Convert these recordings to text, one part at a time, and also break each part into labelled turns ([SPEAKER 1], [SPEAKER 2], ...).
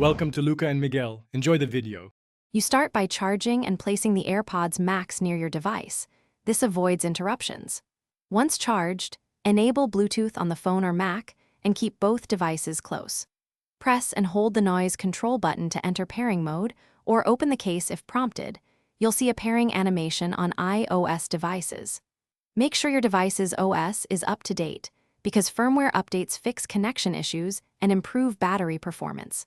[SPEAKER 1] Welcome to Luca and Miguel. Enjoy the video.
[SPEAKER 2] You start by charging and placing the AirPods Max near your device. This avoids interruptions. Once charged, enable Bluetooth on the phone or Mac and keep both devices close. Press and hold the noise control button to enter pairing mode or open the case if prompted. You'll see a pairing animation on iOS devices. Make sure your device's OS is up to date because firmware updates fix connection issues and improve battery performance.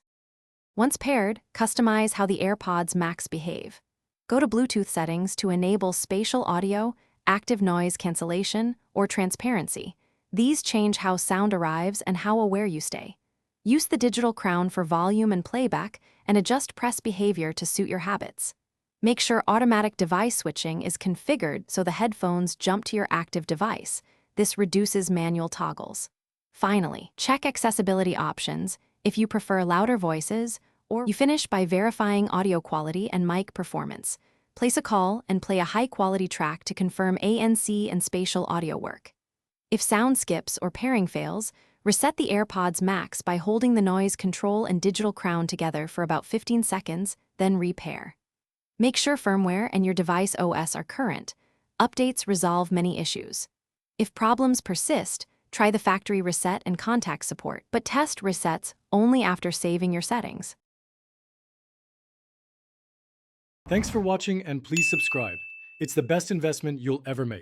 [SPEAKER 2] Once paired, customize how the AirPods Max behave. Go to Bluetooth settings to enable spatial audio, active noise cancellation, or transparency. These change how sound arrives and how aware you stay. Use the digital crown for volume and playback and adjust press behavior to suit your habits. Make sure automatic device switching is configured so the headphones jump to your active device. This reduces manual toggles. Finally, check accessibility options if you prefer louder voices, or you finish by verifying audio quality and mic performance. Place a call and play a high-quality track to confirm ANC and spatial audio work. If sound skips or pairing fails, reset the AirPods Max by holding the noise control and digital crown together for about 15 seconds, then repair. Make sure firmware and your device OS are current. Updates resolve many issues. If problems persist, try the factory reset and contact support, but test resets only after saving your settings.
[SPEAKER 1] Thanks for watching and please subscribe. It's the best investment you'll ever make.